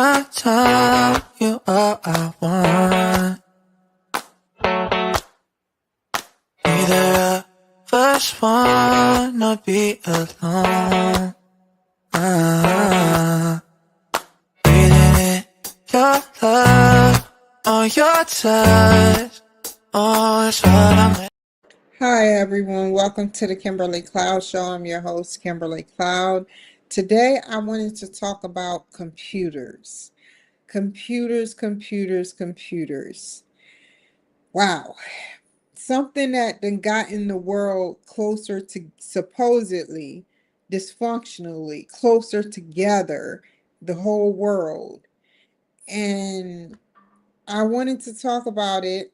my time, you all I want. Neither of us wanna be alone. Breathing in your love, on your touch, oh, it's all I'm. Hi everyone, welcome to the Kimberly Cloud Show. I'm your host, Kimberly Cloud. Today I wanted to talk about computers. Computers. Wow. Something that done gotten the world closer to, supposedly, dysfunctionally, closer together, the whole world. And I wanted to talk about it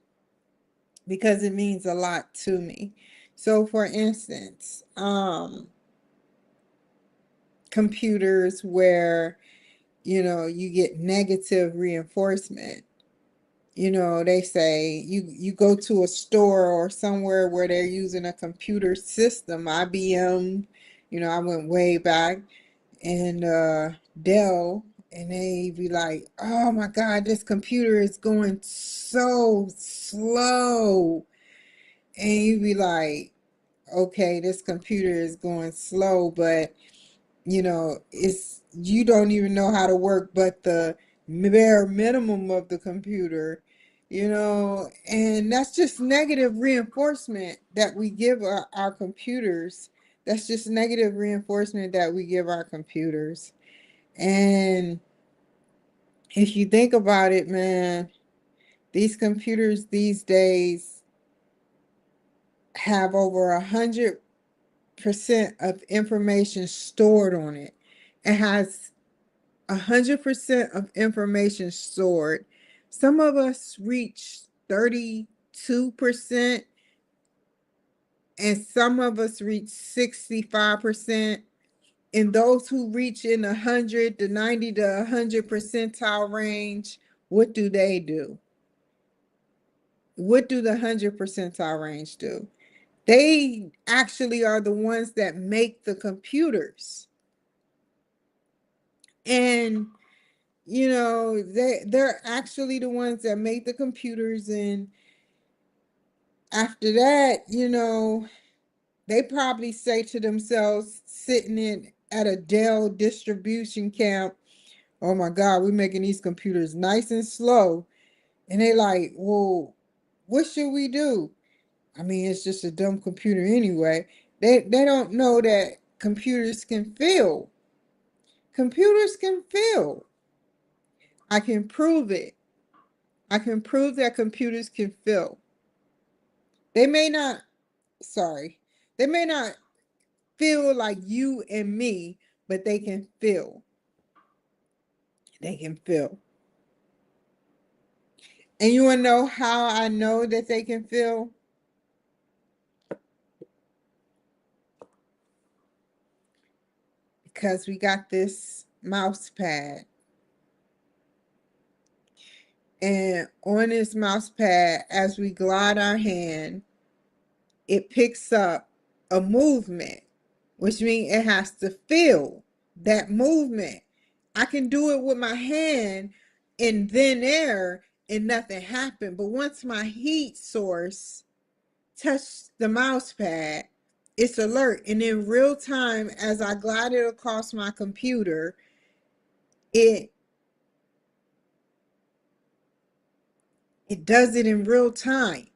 because it means a lot to me. So for instance, computers where, you get negative reinforcement. They say you go to a store or somewhere where they're using a computer system, IBM, I went way back, and Dell, and they be like, oh my God, this computer is going so slow. And you be like, okay, this computer is going slow, but it's, you don't even know how to work but the bare minimum of the computer, and that's just negative reinforcement that we give our computers. That's just negative reinforcement that we give our computers. And if you think about it, man, these computers these days have over 100% of information stored on it. It has 100% of information stored. Some of us reach 32%, and some of us reach 65%. And those who reach in 100 to 90 to 100 percentile range, what do they do? What do the 100 percentile range do? They actually are the ones that make the computers. And they're actually the ones that make the computers. And after that, they probably say to themselves, sitting in at a Dell distribution camp, oh my God, we're making these computers nice and slow. And they like, well, what should we do? I mean, it's just a dumb computer anyway. They don't know that computers can feel. Computers can feel. I can prove it. I can prove that computers can feel. They may not, sorry, they may not feel like you and me, but they can feel. They can feel. And you want to know how I know that they can feel? Because we got this mouse pad. And on this mouse pad, as we glide our hand, it picks up a movement, which means it has to feel that movement. I can do it with my hand in thin air and nothing happened. But once my heat source touched the mouse pad, it's alert. And in real time, as I glide it across my computer, it does it in real time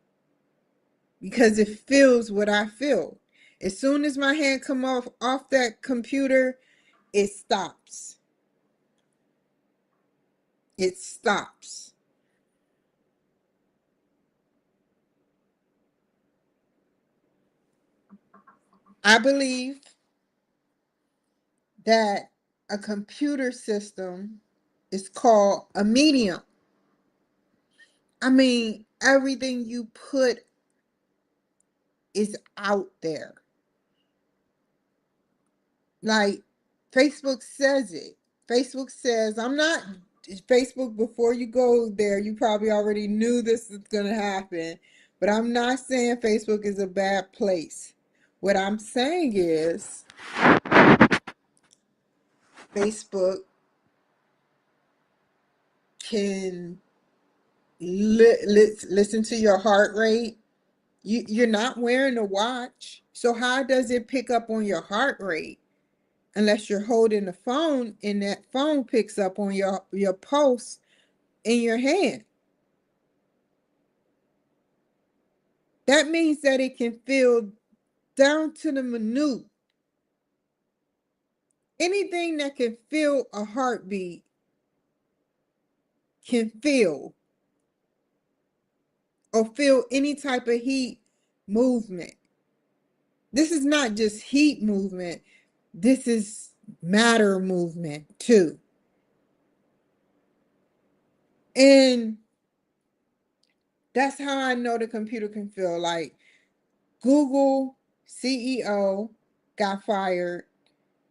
because it feels what I feel. As soon as my hand come off that computer, it stops. It stops. I believe that a computer system is called a medium. I mean, everything you put is out there. Like Facebook says it. Facebook says, I'm not, Facebook, before you go there, you probably already knew this is going to happen, but I'm not saying Facebook is a bad place. What I'm saying is Facebook can listen to your heart rate. You're not wearing a watch, so how does it pick up on your heart rate? Unless you're holding the phone and that phone picks up on your pulse in your hand. That means that it can feel down to the minute. Anything that can feel a heartbeat can feel or feel any type of heat movement. This is not just heat movement. This is matter movement too. And that's how I know the computer can feel. Like Google CEO got fired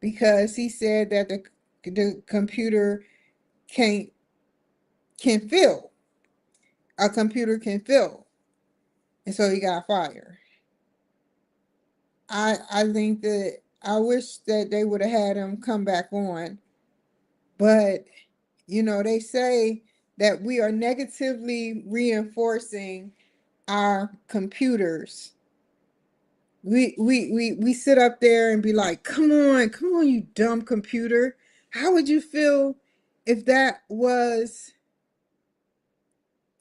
because he said that the computer can't can feel. A computer can feel. And so he got fired. I think that I wish that they would have had him come back on. But they say that we are negatively reinforcing our computers. We sit up there and be like, come on, you dumb computer. How would you feel if that was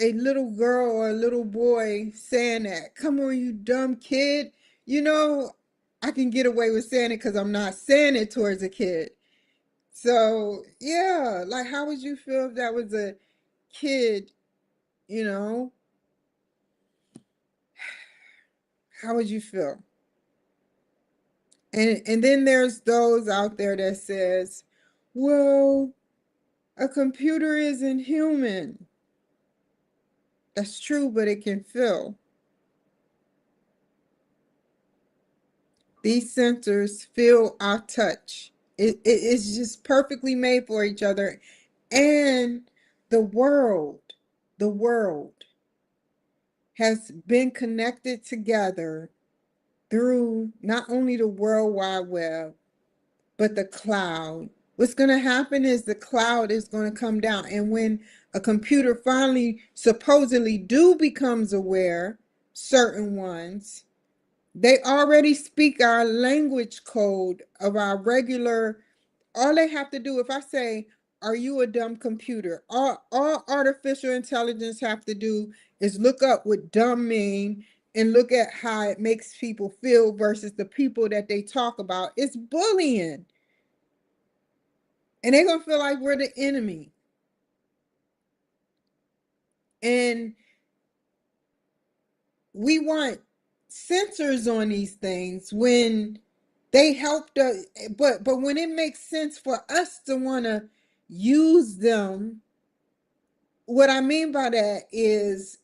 a little girl or a little boy saying that? Come on, you dumb kid. You know, I can get away with saying it because I'm not saying it towards a kid. So yeah, like how would you feel if that was a kid, you know? How would you feel? And then there's those out there that says, well, a computer isn't human. That's true, but it can feel. These sensors feel our touch. It's just perfectly made for each other. And the world, the world has been connected together through not only the World Wide Web, but the cloud. What's going to happen is the cloud is going to come down. And when a computer finally supposedly do becomes aware, certain ones, they already speak our language code of our regular. All they have to do, if I say, are you a dumb computer? All artificial intelligence have to do is look up what dumb mean and look at how it makes people feel versus the people that they talk about. It's bullying. And they're going to feel like we're the enemy. And we want censors on these things when they helped us, but when it makes sense for us to want to use them, what I mean by that is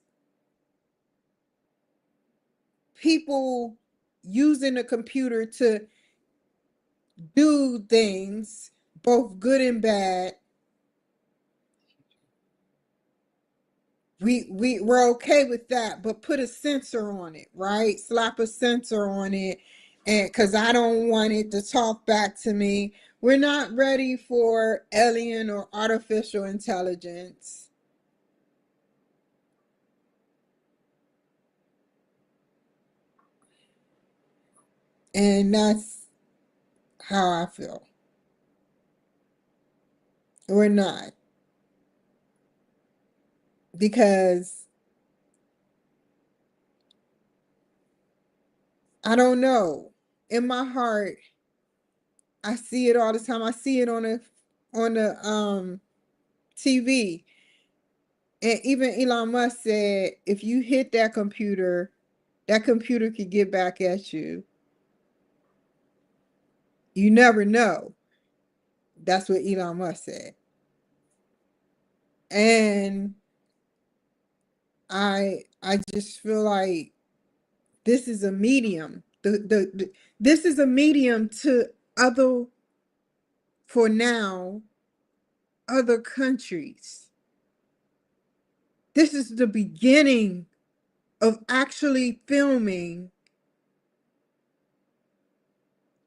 people using a computer to do things, both good and bad. We're okay with that, but put a sensor on it, right? Slap a sensor on it, and because I don't want it to talk back to me. We're not ready for alien or artificial intelligence. And that's how I feel. We're not. Because I don't know. In my heart, I see it all the time. I see it on the TV. And even Elon Musk said, if you hit that computer could get back at you. You never know. That's what Elon Musk said. And I just feel like this is a medium. This is a medium to other, for now, other countries. This is the beginning of actually filming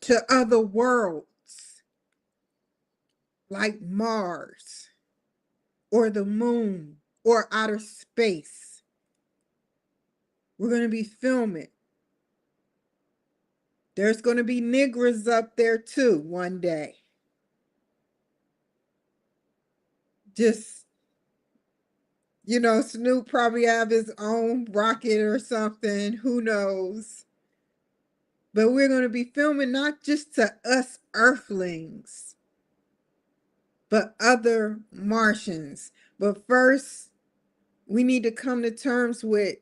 to other worlds like Mars. or the moon or outer space. We're going to be filming. There's going to be niggers up there too one day. Just, Snoop probably have his own rocket or something. Who knows? But we're going to be filming not just to us earthlings, but other Martians. But first, we need to come to terms with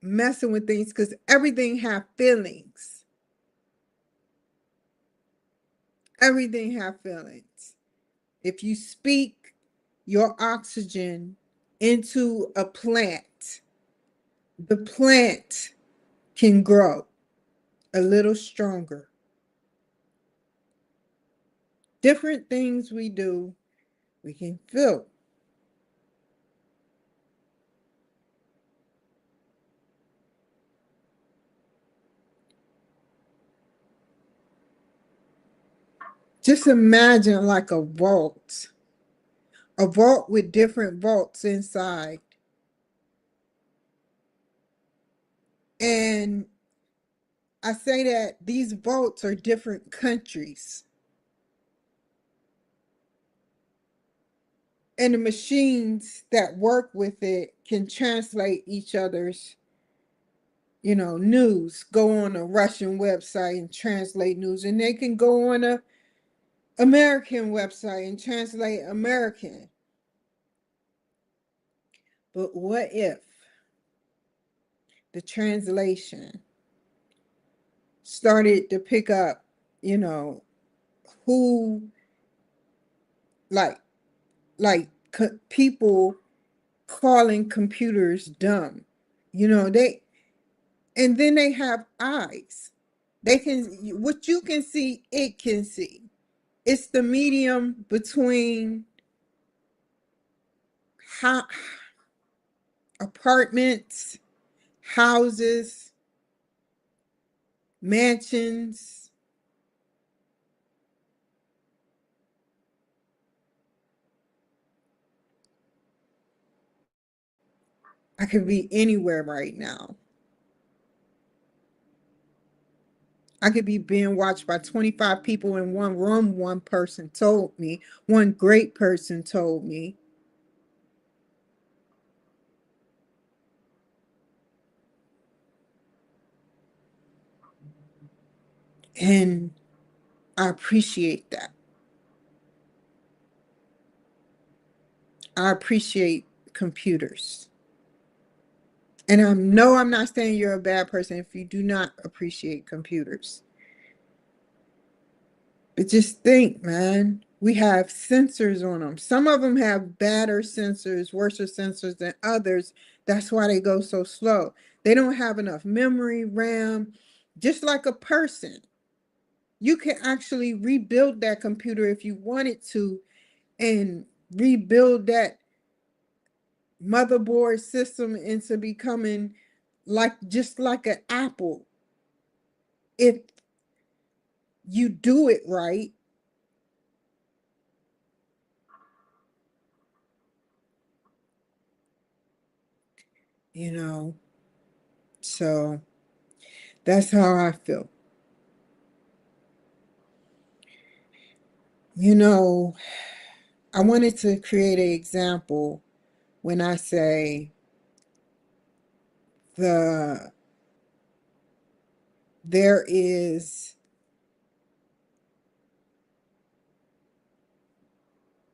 messing with things because everything have feelings. Everything have feelings. If you speak your oxygen into a plant, the plant can grow a little stronger. Different things we do, we can feel. Just imagine like a vault with different vaults inside. And I say that these vaults are different countries. And the machines that work with it can translate each other's, news. Go on a Russian website and translate news, and they can go on a American website and translate American. But what if the translation started to pick up, who like people calling computers dumb. They and then they have eyes. They can what you can see, it can see. It's the medium between how apartments, houses, mansions. I could be anywhere right now. I could be being watched by 25 people in one room, one person told me, one great person told me. And I appreciate that. I appreciate computers. And I know I'm not saying you're a bad person if you do not appreciate computers. But just think, man, we have sensors on them. Some of them have badder sensors, worse sensors than others. That's why they go so slow. They don't have enough memory, RAM, just like a person. You can actually rebuild that computer if you wanted to and rebuild that motherboard system into becoming just like an Apple. If you do it right, you know. So that's how I feel. You know, I wanted to create an example when I say the there is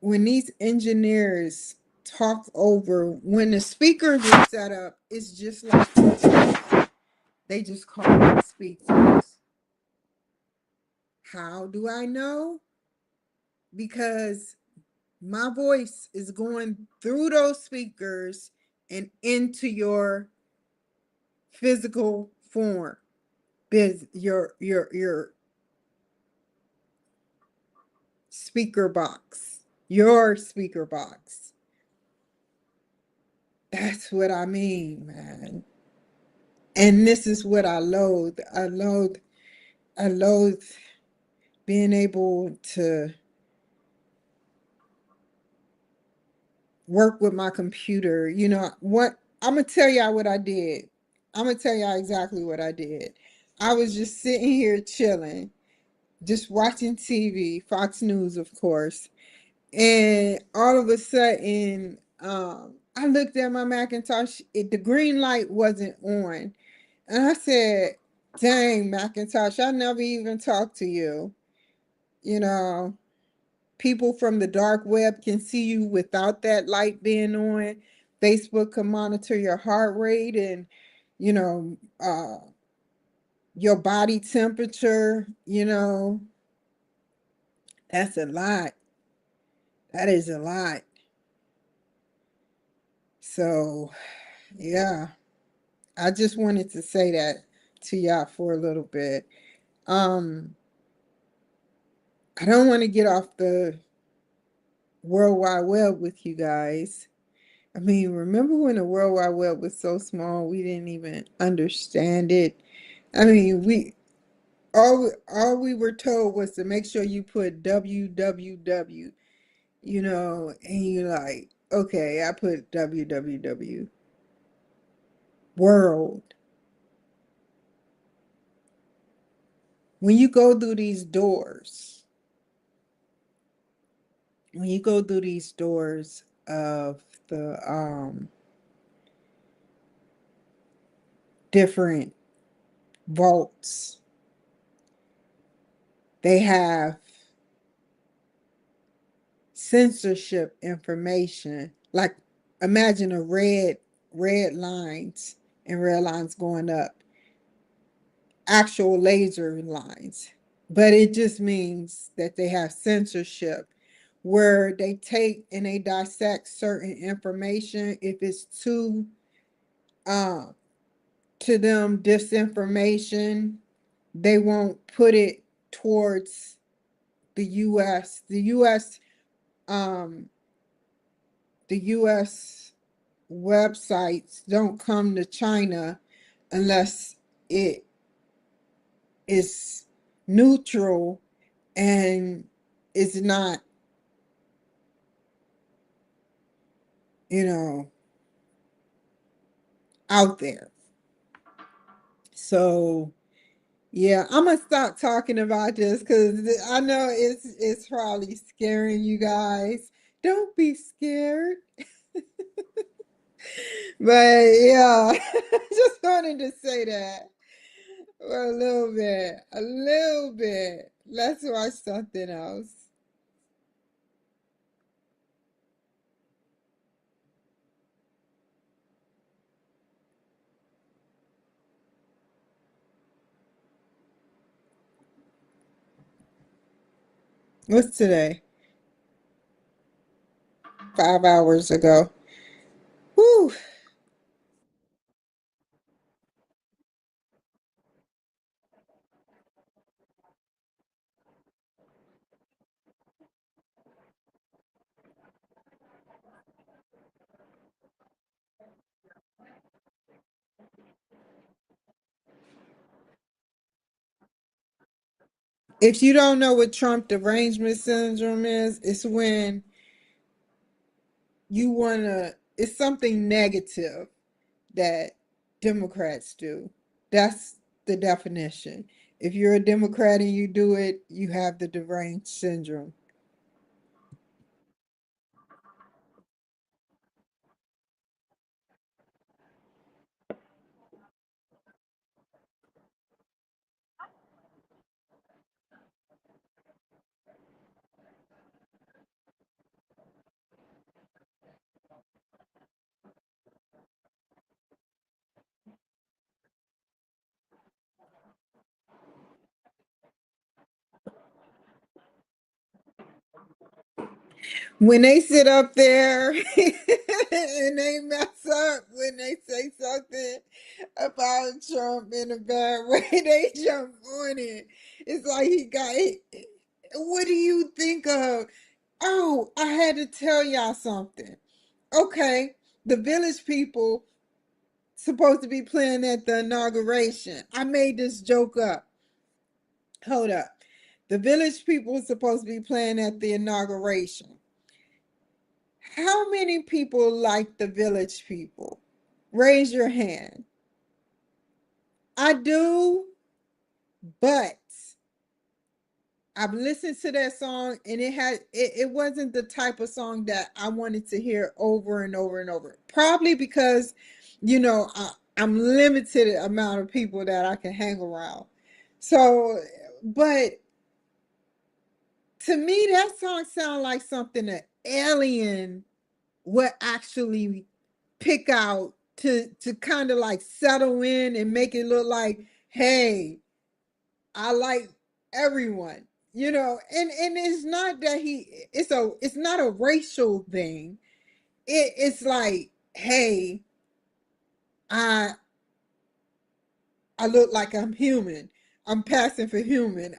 when these engineers talk over when the speakers are set up, it's just like they just call them speakers. How do I know? Because my voice is going through those speakers and into your physical form, your speaker box, your speaker box. That's what I mean, man. And this is what I loathe. I loathe being able to work with my computer. You know what? I'm gonna tell y'all what I did. I'm gonna tell y'all exactly what I did. I was just sitting here chilling, just watching TV, Fox News, of course, and all of a sudden, I looked at my Macintosh. The green light wasn't on, and I said, "Dang, Macintosh, I never even talked to you." You know, people from the dark web can see you without that light being on. Facebook can monitor your heart rate and, you know, your body temperature. That's a lot. That is a lot. So, yeah, I just wanted to say that to y'all for a little bit. Um, I don't want to get off the World Wide Web with you guys. I mean, remember when the World Wide Web was so small we didn't even understand it? I mean, all we were told was to make sure you put www, and you're like, okay, I put www world. When you go through these doors, when you go through these doors of the different vaults, they have censorship information. Like, imagine a red lines and red lines going up, actual laser lines. But it just means that they have censorship where they take and they dissect certain information. If it's too uh, to them disinformation, they won't put it towards the US. Um, the US websites don't come to China unless it is neutral and is not, you know, out there. So yeah, I'm gonna stop talking about this because I know it's probably scaring you guys. Don't be scared. But yeah, just wanted to say that for a little bit, a little bit. Let's watch something else. What's today? 5 hours ago. Whew. If you don't know what Trump derangement syndrome is, it's when it's something negative that Democrats do. That's the definition. If you're a Democrat and you do it, you have the deranged syndrome. When they sit up there and they mess up, when they say something about Trump in a bad way, they jump on it. It's like he got it. What do you think of? Oh, I had to tell y'all something. Okay, the village people supposed to be playing at the inauguration. I made this joke up. Hold up. The village people supposed to be playing at the inauguration. How many people like the Village People? Raise your hand. I do, but I've listened to that song and it wasn't the type of song that I wanted to hear over and over and over. Probably because, I'm limited amount of people that I can hang around. So, but to me, that song sounds like something an alien would actually pick out to kind of like settle in and make it look like, hey, I like everyone, and it's not that it's not a racial thing. It's like, hey, I I look like I'm human. I'm passing for human.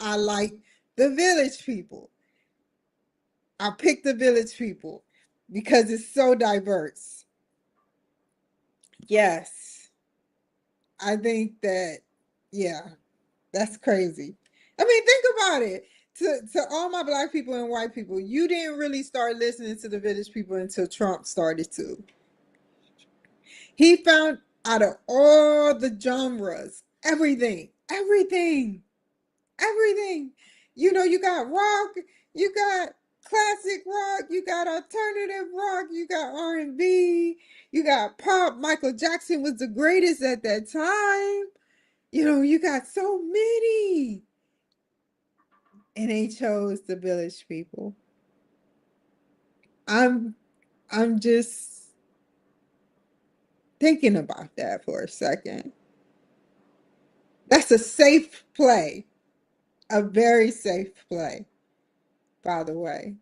I like the Village People. I pick the Village People because it's so diverse. Yes, I think that, yeah, that's crazy. I mean, think about it. To all my black people and white people, you didn't really start listening to the Village People until Trump started to. He found out of all the genres, everything. You got rock, you got classic rock, you got alternative rock, you got R&B, you got pop. Michael Jackson was the greatest at that time. You got so many. And they chose the Village People. I'm I'm just thinking about that for a second. That's a safe play. A very safe play, by the way.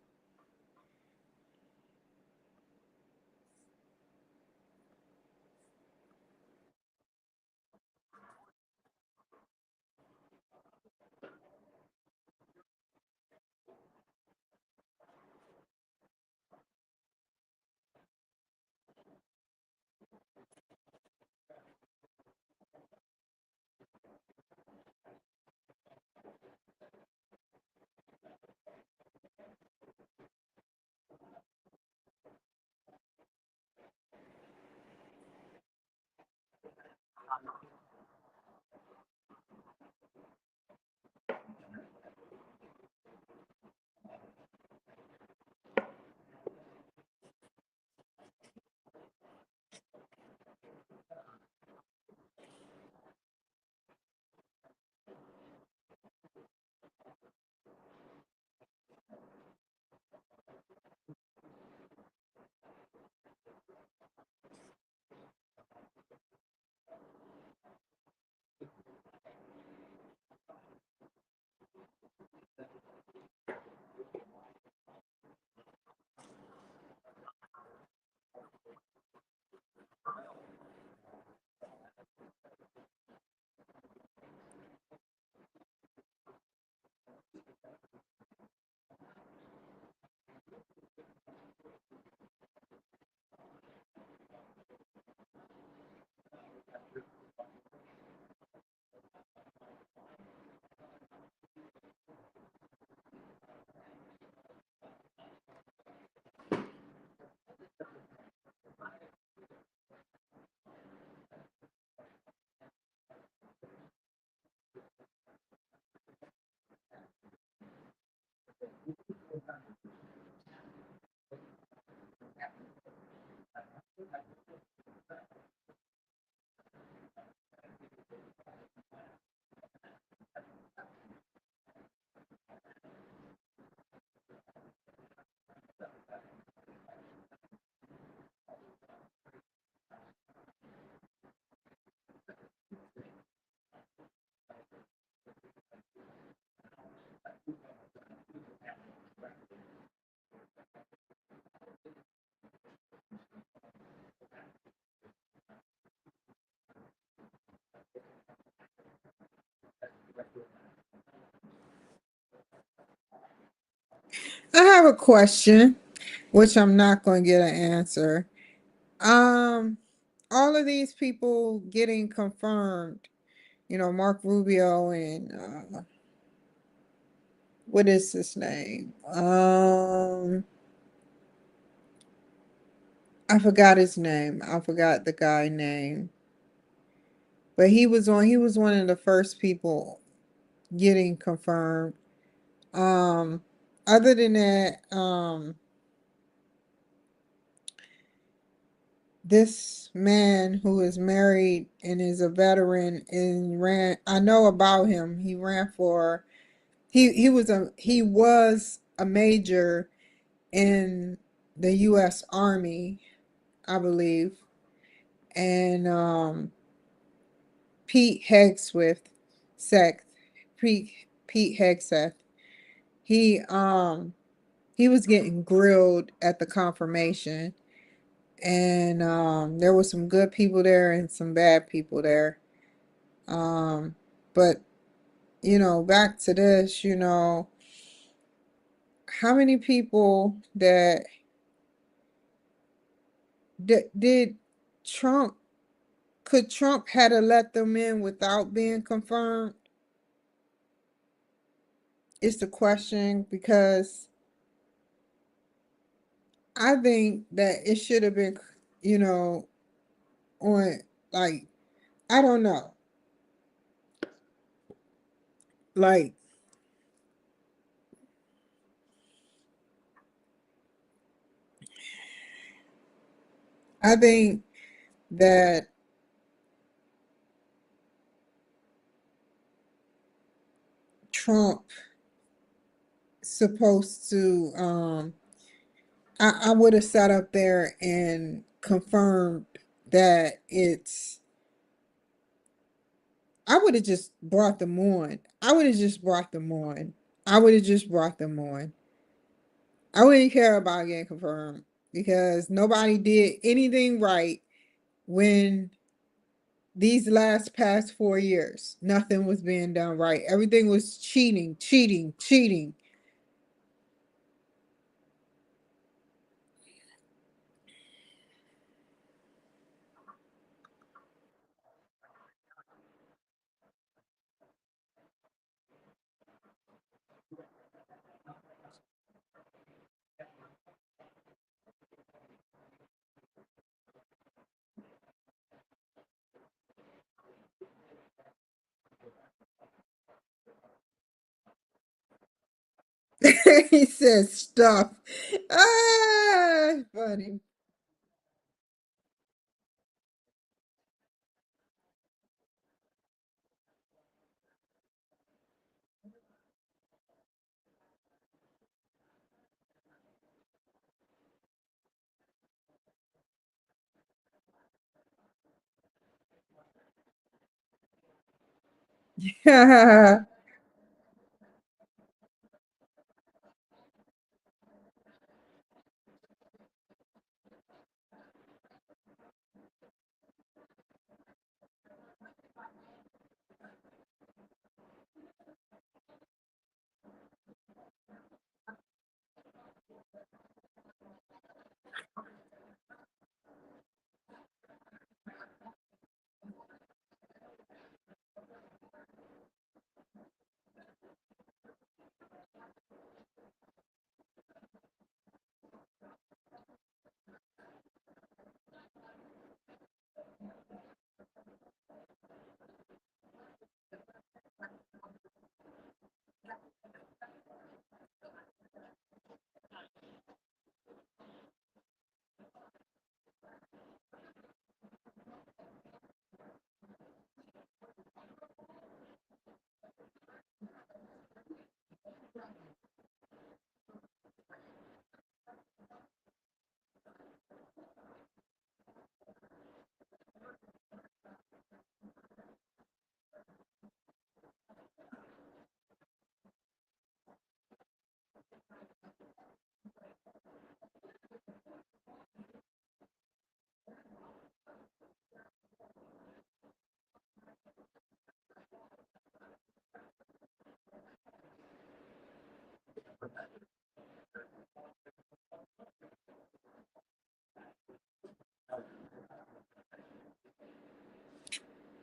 I have a question, which I'm not going to get an answer. Um, all of these people getting confirmed, Mark Rubio and what is his name? I forgot his name. I forgot the guy name. But he was one of the first people getting confirmed. Um Other than that, this man who is married and is a veteran and I know about him. He was a major in the US Army, I believe. And Pete Hegseth, Seth, Pete Hegseth. He um he was getting grilled at the confirmation, and there were some good people there and some bad people there. But back to this, how many people that did Trump could Trump had to let them in without being confirmed? Is the question, because I think that it should have been, you know, on, like, I don't know. Like, I think that Trump supposed to I would have sat up there and confirmed that it's I would have just brought them on. I would have just brought them on. I would have just brought them on. I wouldn't care about getting confirmed because nobody did anything right when these last past 4 years. Nothing was being done right. Everything was cheating, cheating, cheating. He says stuff. Ah, funny.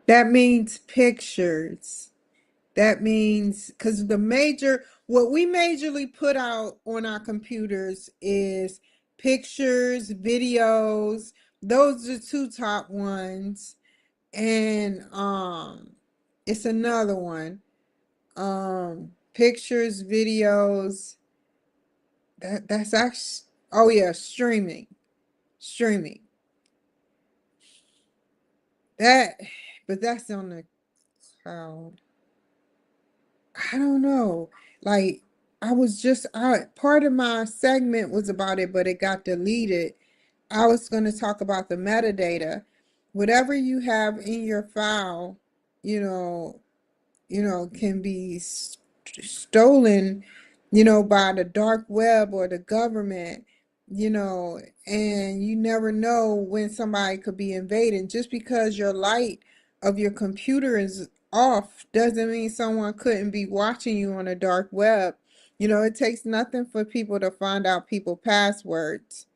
That means pictures. That means because what we majorly put out on our computers is pictures, videos. Those are the two top ones. And it's another one. Pictures, videos. That's actually, oh yeah, streaming. Streaming. That, but that's on the cloud. I don't know. Like I was just part of my segment was about it, but it got deleted. I was going to talk about the metadata. Whatever you have in your file, you know, can be stolen, by the dark web or the government, and you never know when somebody could be invading. Just because your light of your computer is off doesn't mean someone couldn't be watching you on the dark web. It takes nothing for people to find out people passwords.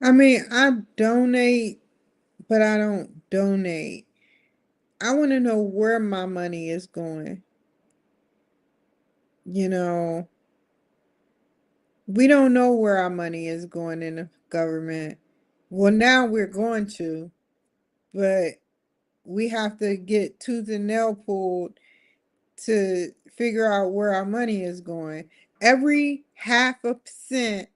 I mean, I donate, but I don't donate. I want to know where my money is going. You know, we don't know where our money is going in the government. Well, now we're going to, but we have to get tooth and nail pulled to figure out where our money is going. Every half a cent,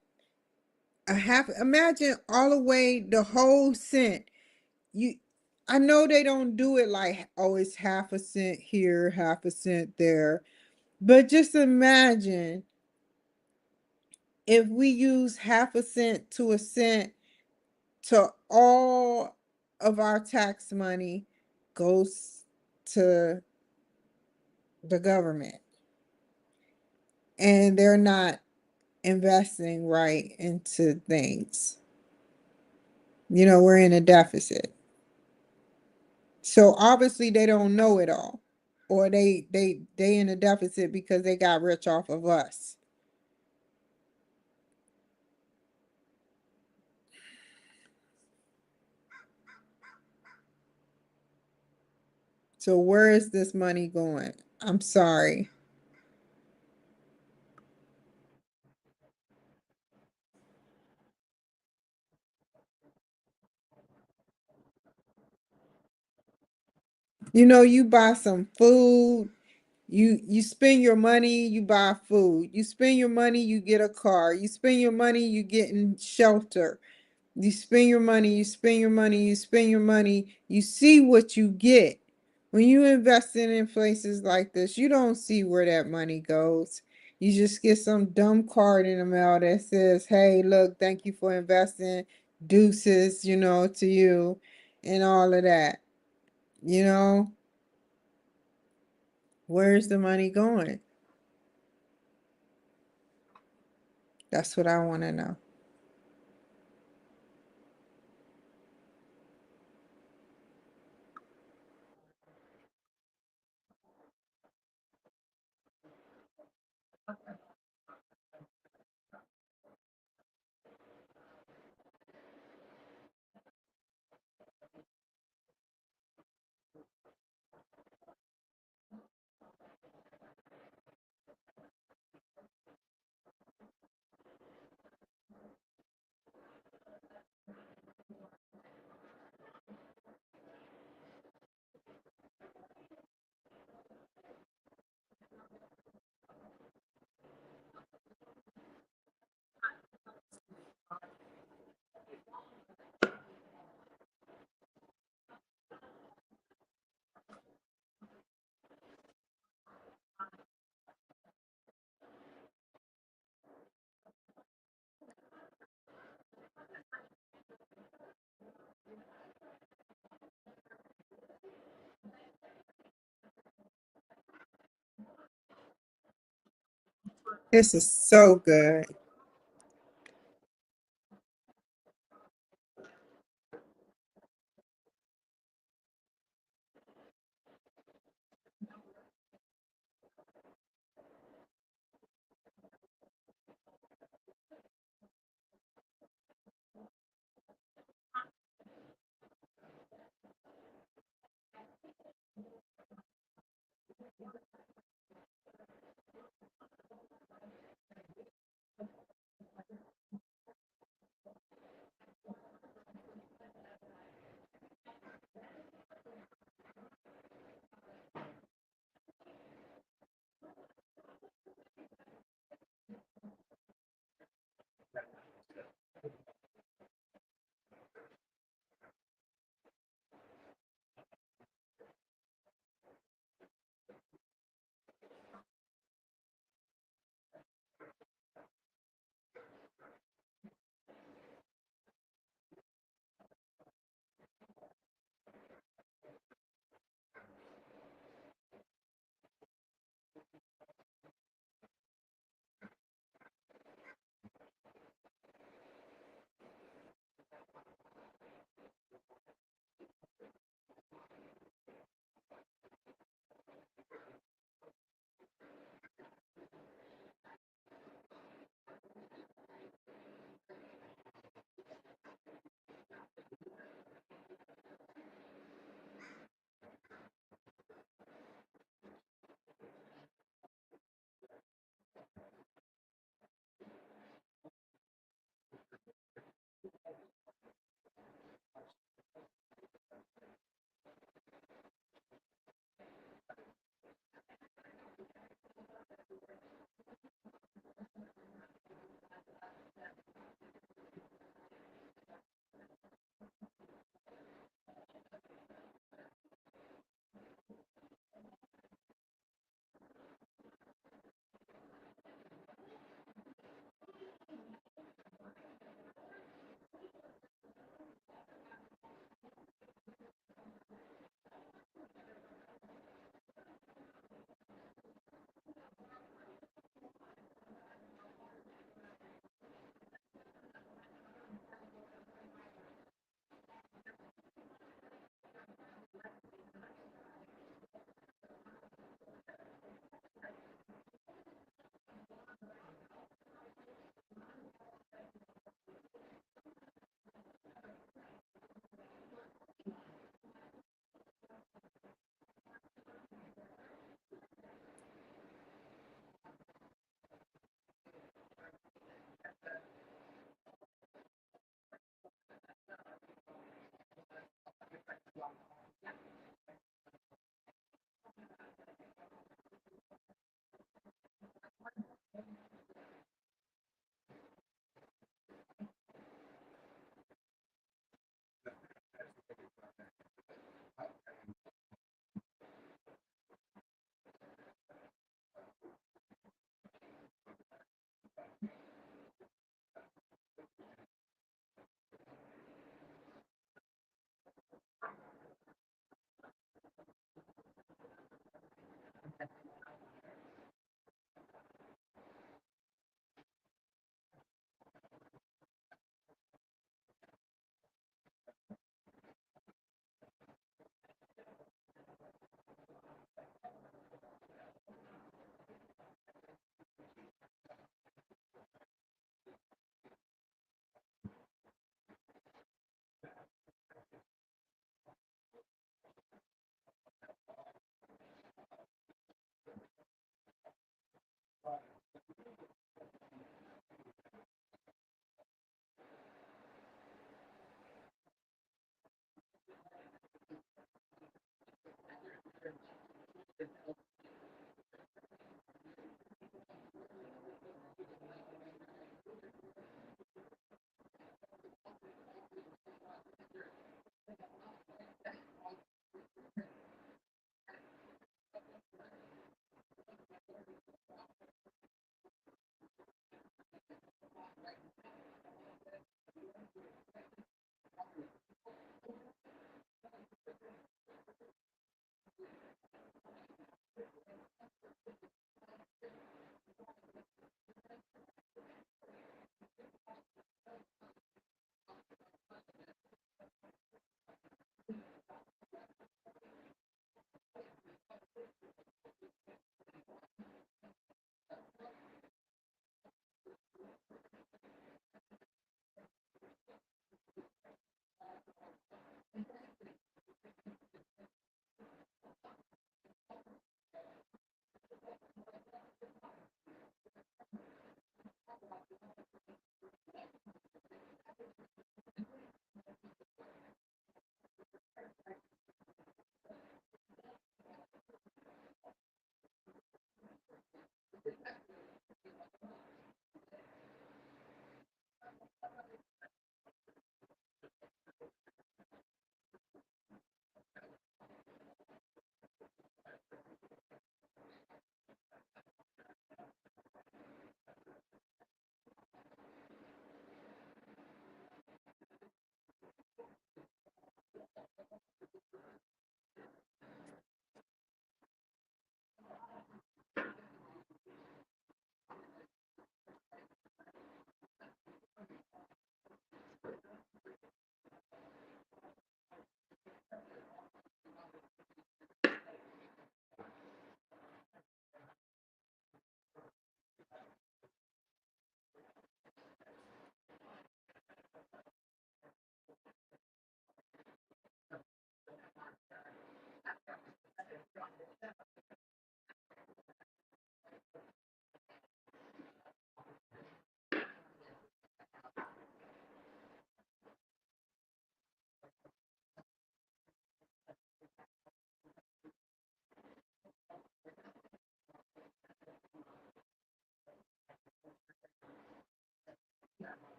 a half, imagine all the way the whole cent. You, I know they don't do it like, oh, it's half a cent here, half a cent there, but just imagine if we use half a cent to a cent to all of our tax money goes to the government and they're not investing right into things. We're in a deficit. So obviously they don't know it all. Or they in a deficit because they got rich off of us. So where is this money going? I'm sorry. You buy some food, you spend your money, you buy food. You spend your money, you get a car. You spend your money, you get in shelter. You spend your money, you spend your money, you spend your money. You see what you get. When you invest in places like this, you don't see where that money goes. You just get some dumb card in the mail that says, hey, look, thank you for investing. Deuces, to you and all of that. You know, where's the money going? That's what I want to know. This is so good.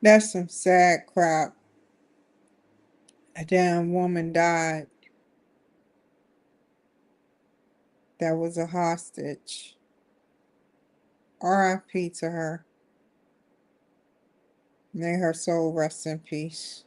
That's some sad crap. A damn woman died that was a hostage. R.I.P. to her. May her soul rest in peace.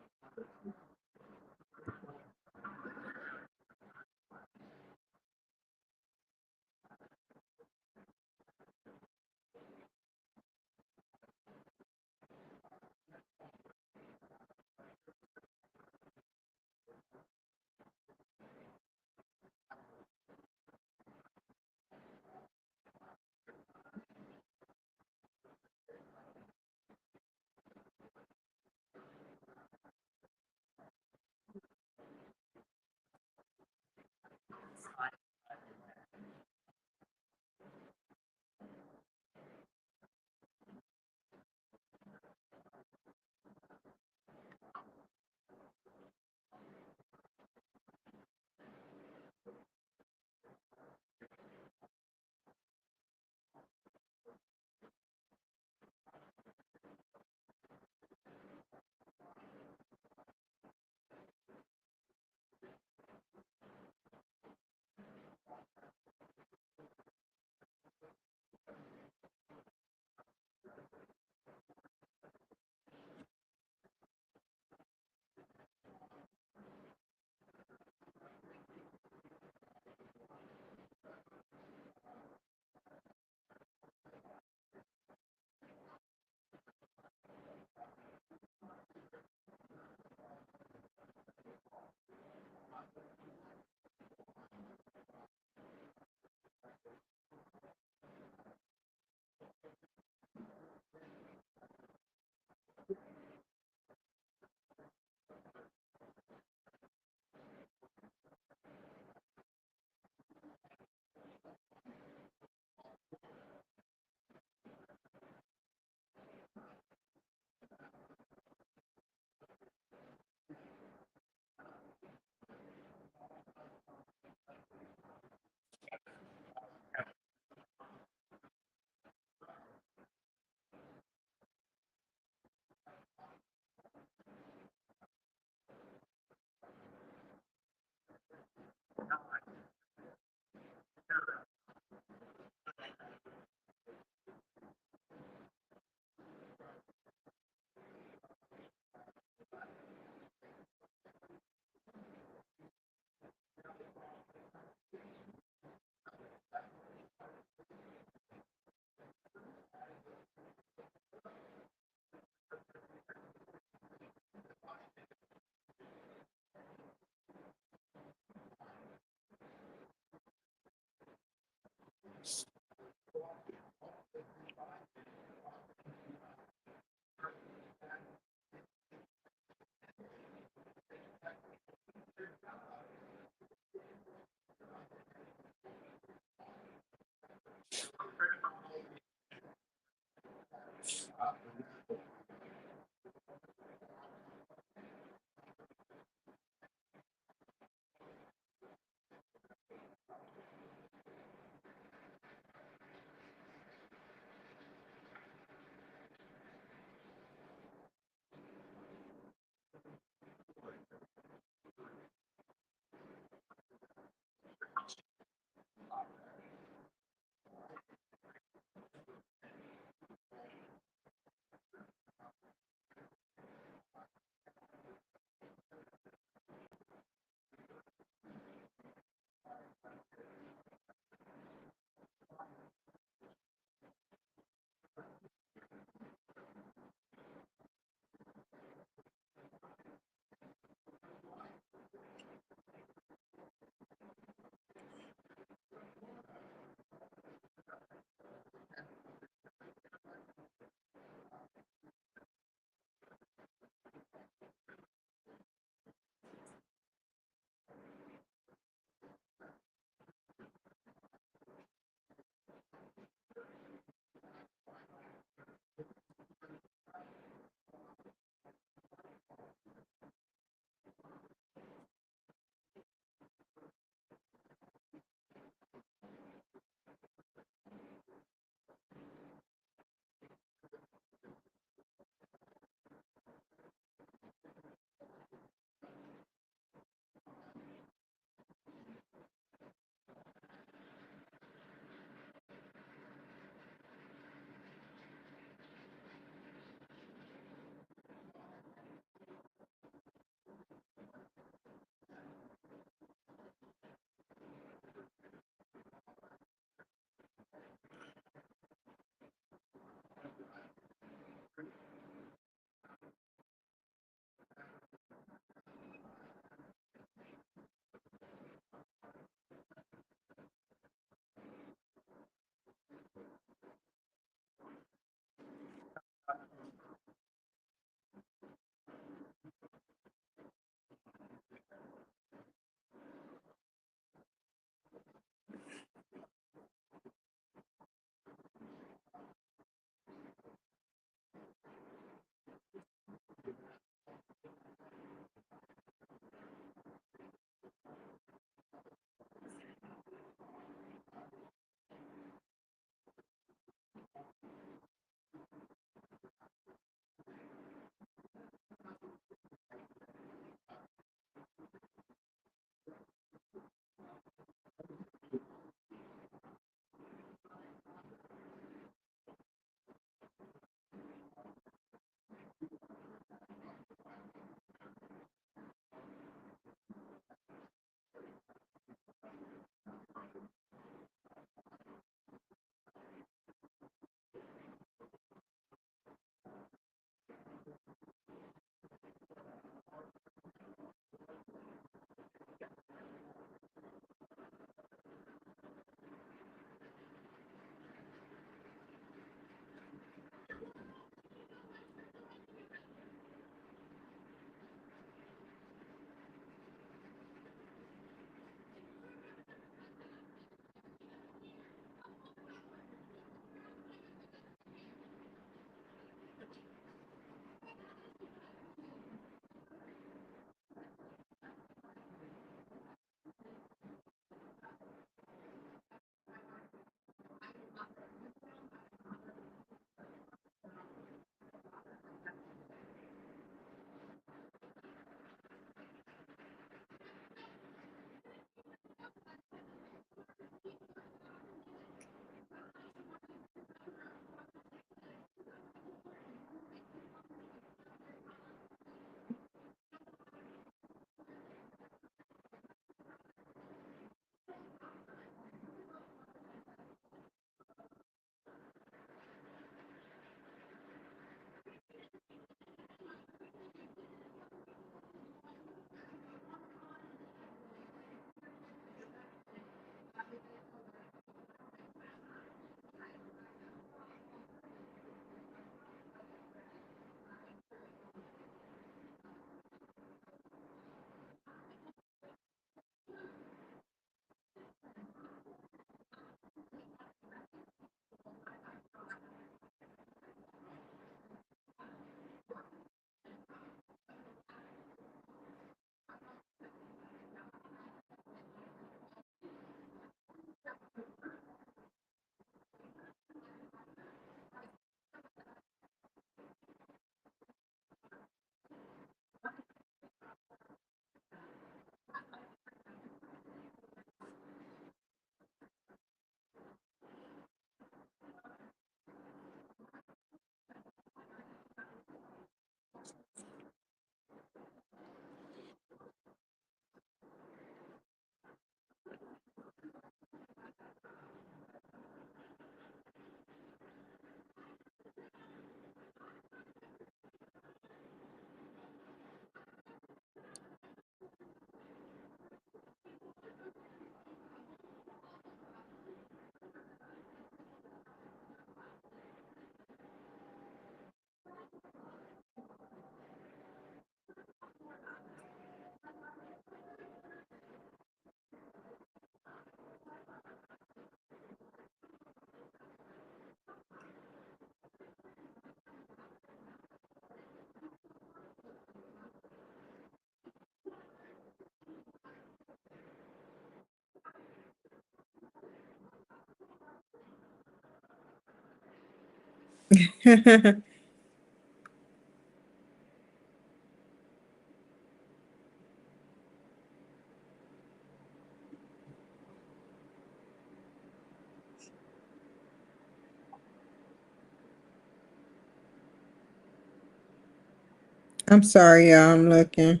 I'm sorry, y'all. I'm looking.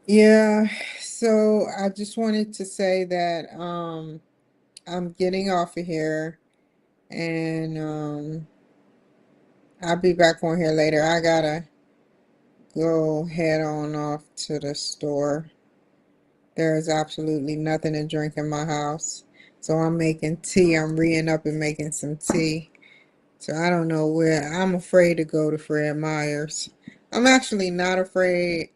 Yeah, so I just wanted to say that I'm getting off of here and I'll be back on here later. I gotta go head on off to the store. There is absolutely nothing to drink in my house. So I'm making tea. I'm reading up and making some tea. So I don't know where. I'm afraid to go to Fred Meyer's. I'm actually not afraid.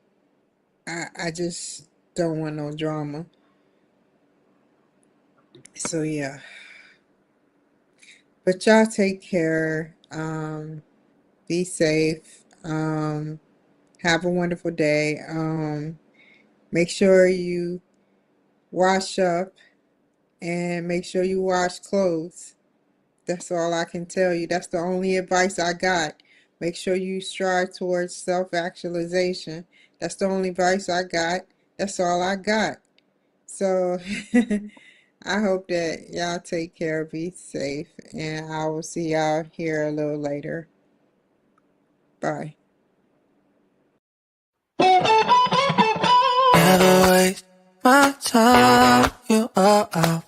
I just don't want no drama. So yeah. But y'all take care. Be safe. Have a wonderful day. Make sure you wash up and make sure you wash clothes. That's all I can tell you. That's the only advice I got. Make sure you strive towards self-actualization. That's the only advice I got. That's all I got. So I hope that y'all take care, be safe, and I will see y'all here a little later. Bye. Never waste my time. You are